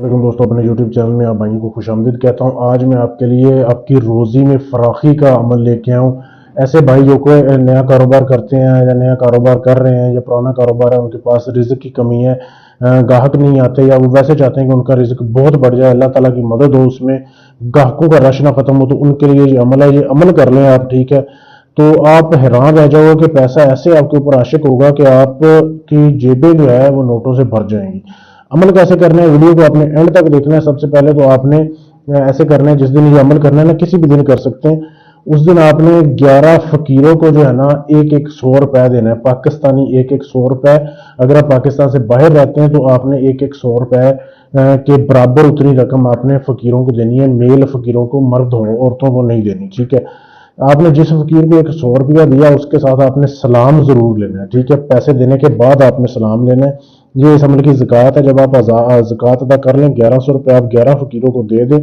وعلیکم دوستوں، اپنے یوٹیوب چینل میں آپ بھائیوں کو خوش آمدید کہتا ہوں۔ آج میں آپ کے لیے آپ کی روزی میں فراخی کا عمل لے کے آؤں۔ ایسے بھائی جو کوئی نیا کاروبار کرتے ہیں یا نیا کاروبار کر رہے ہیں یا پرانا کاروبار ہے، ان کے پاس رزق کی کمی ہے، گاہک نہیں آتے، یا وہ ویسے چاہتے ہیں کہ ان کا رزق بہت بڑھ جائے، اللہ تعالیٰ کی مدد ہو، اس میں گاہکوں کا رش نہ ختم ہو، تو ان کے لیے یہ عمل ہے، یہ عمل کر لیں آپ، ٹھیک ہے؟ تو آپ حیران رہ جاؤ کہ پیسہ ایسے آپ کے اوپر عاشق ہوگا کہ آپ کی جیبیں جو ہے وہ نوٹوں سے بھر جائیں گی۔ عمل کیسے کرنا ہے، ویڈیو کو آپ نے اینڈ تک دیکھنا ہے۔ سب سے پہلے تو آپ نے ایسے کرنا ہے، جس دن یہ عمل کرنا ہے نا، کسی بھی دن کر سکتے ہیں، اس دن آپ نے 11 فقیروں کو جو ہے نا ایک 100 روپے دینا ہے، پاکستانی ایک 100 روپے۔ اگر آپ پاکستان سے باہر رہتے ہیں تو آپ نے ایک 100 روپے کے برابر اتنی رقم آپ نے فقیروں کو دینی ہے، میل فقیروں کو، مرد ہو، عورتوں کو نہیں دینی، ٹھیک ہے؟ آپ نے جس فقیر کو 100 روپیہ دیا اس کے ساتھ آپ نے سلام ضرور لینا ہے، ٹھیک ہے؟ پیسے دینے کے بعد آپ نے سلام لینا ہے۔ یہ اس عمل کی زکوٰۃ ہے۔ جب آپ زکوٰۃ ادا کر لیں، 1100 روپے آپ 11 فقیروں کو دے دیں،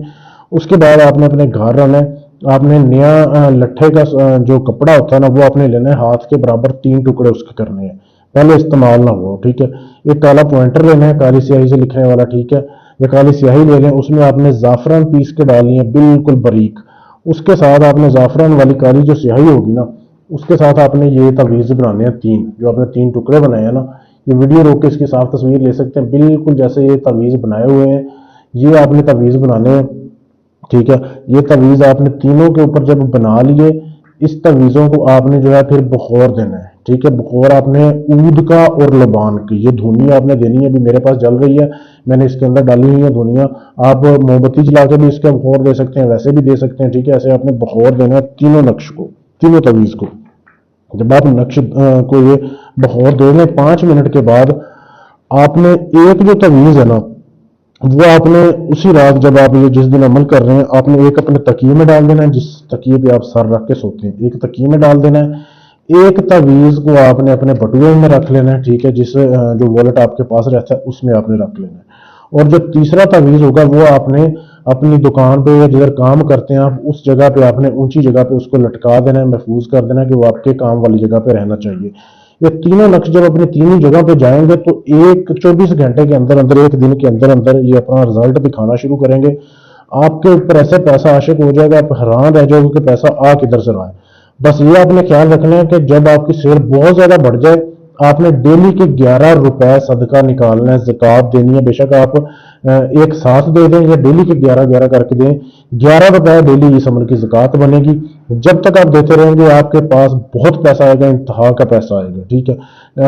اس کے بعد آپ نے اپنے گھر رہنا ہے۔ آپ نے نیا لٹھے کا جو کپڑا ہوتا ہے نا، وہ آپ نے لینا ہے، ہاتھ کے برابر 3 ٹکڑے اس کے کرنے ہیں، پہلے استعمال نہ ہو، ٹھیک ہے؟ ایک کالا پوائنٹر لینا ہے، کالی سیاہی سے لکھنے والا، ٹھیک ہے؟ یا کالی سیاہی لے لیں، اس میں آپ نے زعفران پیس کے ڈالنی ہے، بالکل باریک۔ اس کے ساتھ آپ نے زعفران والی کالی جو سیاہی ہوگی نا، اس کے ساتھ آپ نے یہ تعویذ بنانے ہیں 3، جو آپ نے 3 ٹکڑے بنائے ہیں نا، یہ ویڈیو روک کے اس کی صاف تصویر لے سکتے ہیں، بالکل جیسے یہ تعویذ بنائے ہوئے ہیں، یہ آپ نے تعویذ بنانے ہیں، ٹھیک ہے؟ یہ تعویذ آپ نے تینوں کے اوپر جب بنا لیے، اس تعویذوں کو آپ نے جو ہے پھر بخور دینا ہے، ٹھیک ہے؟ بخور آپ نے عود کا اور لبان کی، یہ دھونی آپ نے دینی ہے۔ ابھی میرے پاس جل رہی ہے، میں نے اس کے اندر ڈالی ہوئی ہے دھونیاں۔ آپ موم بتی جلا کے بھی اس کا بخور دے سکتے ہیں، ویسے بھی دے سکتے ہیں، ٹھیک ہے؟ ایسے آپ نے بخور دینا ہے تینوں نقش کو، تینوں تعویذ کو۔ جب آپ نقش کو یہ بخور دے دیں، 5 منٹ کے بعد آپ نے ایک جو تعویذ ہے نا، وہ آپ نے اسی رات، جب آپ یہ جس دن عمل کر رہے ہیں، آپ نے ایک اپنے تکیے میں ڈال دینا ہے، جس تکیے پہ آپ سر رکھ کے سوتے ہیں، ایک تکیے میں ڈال دینا ہے۔ ایک تعویذ کو آپ نے اپنے بٹوے میں رکھ لینا ہے، ٹھیک ہے؟ جو والیٹ آپ کے پاس رہتا ہے اس میں آپ نے رکھ لینا ہے۔ اور جو تیسرا تعویذ ہوگا وہ آپ نے اپنی دکان پہ یا جدھر کام کرتے ہیں آپ، اس جگہ پہ آپ نے اونچی جگہ پہ اس کو لٹکا دینا ہے، محفوظ کر دینا ہے کہ وہ آپ کے کام والی جگہ پہ رہنا چاہیے۔ یہ تینوں نقش جب اپنی تینوں جگہ پہ جائیں گے تو 24 گھنٹے کے اندر اندر، ایک دن کے اندر اندر یہ اپنا رزلٹ دکھانا شروع کریں گے۔ آپ کے اوپر ایسے پیسہ عاشق ہو جائے گا، آپ حیران رہ جاؤ گے کہ پیسہ آ کدھر سے رہا ہے۔ بس یہ آپ نے خیال رکھنا ہے کہ جب آپ کی سیل بہت زیادہ بڑھ جائے، آپ نے ڈیلی کے 11 روپے صدقہ نکالنا ہے، زکوٰۃ دینی ہے۔ بے شک آپ ایک ساتھ دے دیں یا ڈیلی کے 11 کر کے دیں، 11 روپے ڈیلی اس عمل کی زکوٰۃ بنے گی۔ جب تک آپ دیتے رہیں گے، آپ کے پاس بہت پیسہ آئے گا، انتہا کا پیسہ آئے گا، ٹھیک ہے؟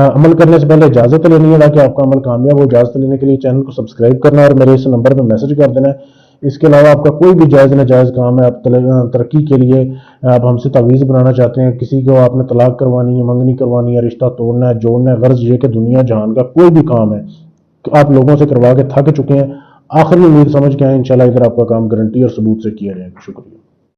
عمل کرنے سے پہلے اجازت لینی ہے تاکہ آپ کا عمل کامیاب ہو۔ اجازت لینے کے لیے چینل کو سبسکرائب کرنا ہے اور میرے اس نمبر پہ میسج کر دینا ہے۔ اس کے علاوہ آپ کا کوئی بھی جائز ناجائز کام ہے، آپ ترقی کے لیے آپ ہم سے تعویذ بنانا چاہتے ہیں، کسی کو آپ نے طلاق کروانی ہے، منگنی کروانی ہے، رشتہ توڑنا ہے، جوڑنا ہے، غرض یہ کہ دنیا جہان کا کوئی بھی کام ہے آپ لوگوں سے کروا کے تھک چکے ہیں، آخری امید سمجھ کے آئیں، انشاءاللہ ادھر آپ کا کام گارنٹی اور ثبوت سے کیا جائے گا۔ شکریہ۔